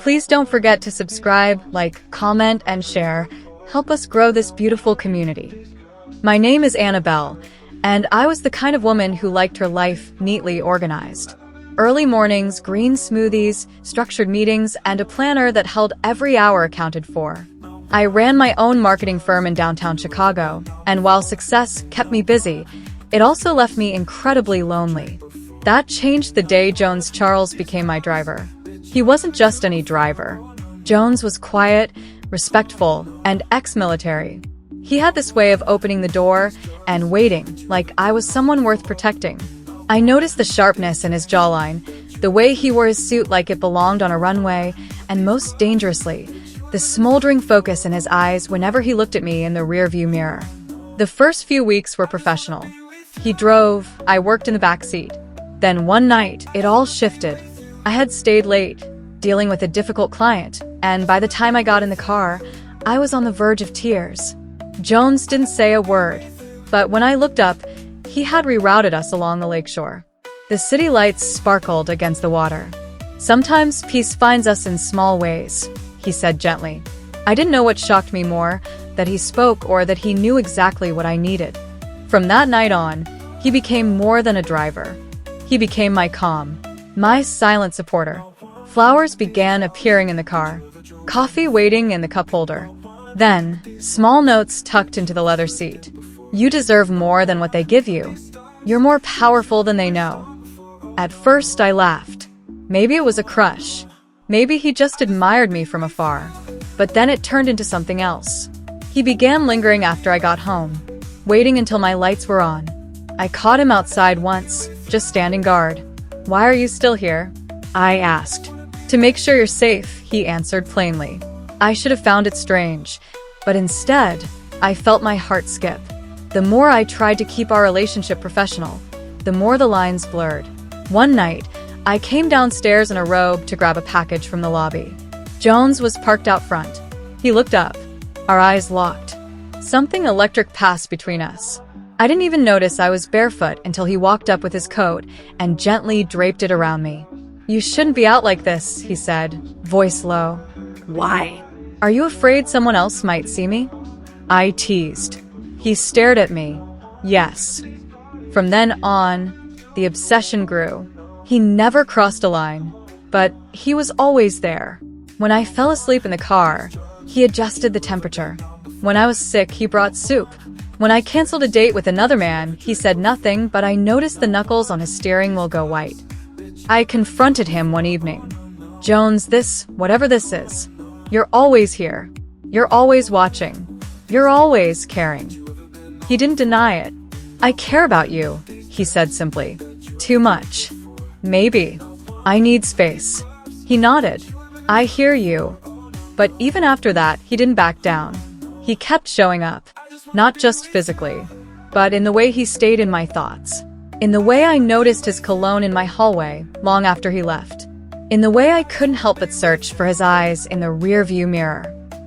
Please don't forget to subscribe, like, comment, and share. Help us grow this beautiful community. My name is Annabelle, and I was the kind of woman who liked her life neatly organized. Early mornings, green smoothies, structured meetings, and a planner that held every hour accounted for. I ran my own marketing firm in downtown Chicago, and while success kept me busy, it also left me incredibly lonely. That changed the day Jones Charles became my driver. He wasn't just any driver. Jones was quiet, respectful, and ex-military. He had this way of opening the door and waiting, like I was someone worth protecting. I noticed the sharpness in his jawline, the way he wore his suit like it belonged on a runway, and most dangerously, the smoldering focus in his eyes whenever he looked at me in the rearview mirror. The first few weeks were professional. He drove, I worked in the back seat. Then one night, it all shifted. I had stayed late, dealing with a difficult client, and by the time I got in the car, I was on the verge of tears. Jones didn't say a word, but when I looked up, he had rerouted us along the lakeshore. The city lights sparkled against the water. "Sometimes peace finds us in small ways," he said gently. I didn't know what shocked me more, that he spoke or that he knew exactly what I needed. From that night on, he became more than a driver. He became my calm, my silent supporter. Flowers began appearing in the car, coffee waiting in the cup holder. Then, small notes tucked into the leather seat. "You deserve more than what they give you. You're more powerful than they know." At first, I laughed. Maybe it was a crush. Maybe he just admired me from afar. But then it turned into something else. He began lingering after I got home, waiting until my lights were on. I caught him outside once, just standing guard. "Why are you still here?" I asked. "To make sure you're safe," he answered plainly. I should have found it strange, but instead, I felt my heart skip. The more I tried to keep our relationship professional, the more the lines blurred. One night, I came downstairs in a robe to grab a package from the lobby. Jones was parked out front. He looked up. Our eyes locked. Something electric passed between us. I didn't even notice I was barefoot until he walked up with his coat and gently draped it around me. "You shouldn't be out like this," he said, voice low. "Why? Are you afraid someone else might see me?" I teased. He stared at me. Yes. From then on, the obsession grew. He never crossed a line, but he was always there. When I fell asleep in the car, he adjusted the temperature. When I was sick, he brought soup. When I canceled a date with another man, he said nothing, but I noticed the knuckles on his steering wheel go white. I confronted him one evening. "Jones, whatever this is, you're always here. You're always watching. You're always caring." He didn't deny it. "I care about you," he said simply. "Too much." "Maybe. I need space." He nodded. "I hear you." But even after that, he didn't back down. He kept showing up, not just physically, but in the way he stayed in my thoughts. In the way I noticed his cologne in my hallway long after he left. In the way I couldn't help but search for his eyes in the rearview mirror.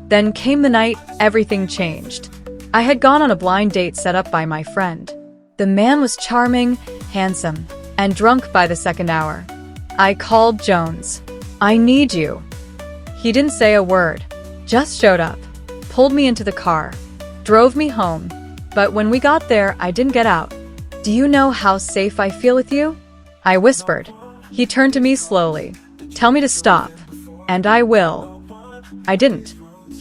Then came the night everything changed. I had gone on a blind date set up by my friend. The man was charming, handsome, and drunk by the second hour. I called Jones. "I need you." He didn't say a word, just showed up, pulled me into the car, drove me home. But when we got there, I didn't get out. "Do you know how safe I feel with you?" I whispered. He turned to me slowly. "Tell me to stop, and I will." I didn't.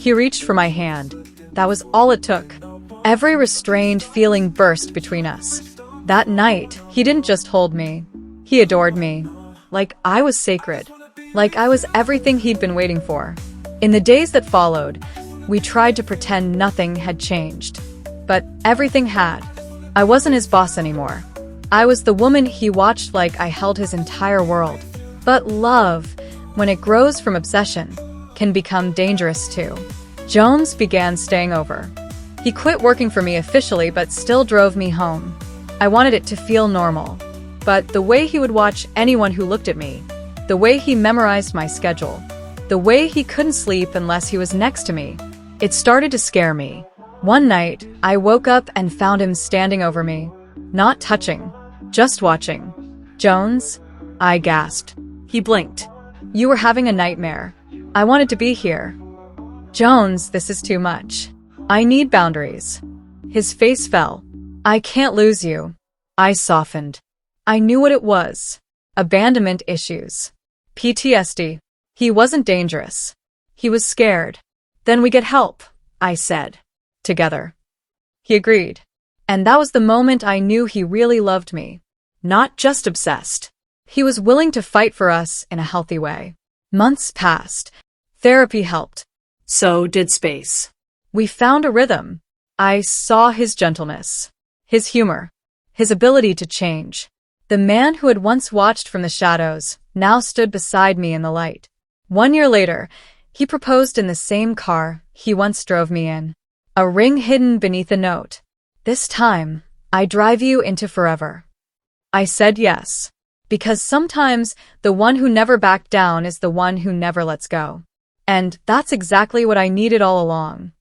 He reached for my hand. That was all it took. Every restrained feeling burst between us. That night, he didn't just hold me. He adored me. Like I was sacred. Like I was everything he'd been waiting for. In the days that followed, we tried to pretend nothing had changed. But everything had. I wasn't his boss anymore. I was the woman he watched like I held his entire world. But love, when it grows from obsession, can become dangerous too. Jones began staying over. He quit working for me officially but still drove me home. I wanted it to feel normal. But the way he would watch anyone who looked at me, the way he memorized my schedule, the way he couldn't sleep unless he was next to me, it started to scare me. One night, I woke up and found him standing over me. Not touching, just watching. "Jones?" I gasped. He blinked. "You were having a nightmare." I wanted to be here. Jones, this is too much. I need boundaries. His face fell. I can't lose you. I softened. I knew what it was. Abandonment issues. PTSD. He wasn't dangerous. He was scared. Then we get help, I said. Together. He agreed. And that was the moment I knew he really loved me. Not just obsessed. He was willing to fight for us in a healthy way. Months passed. Therapy helped. So did space. We found a rhythm. I saw his gentleness, his humor, his ability to change. The man who had once watched from the shadows now stood beside me in the light. 1 year later, he proposed in the same car he once drove me in. A ring hidden beneath a note. This time, I drive you into forever. I said yes, because sometimes the one who never backed down is the one who never lets go. And that's exactly what I needed all along.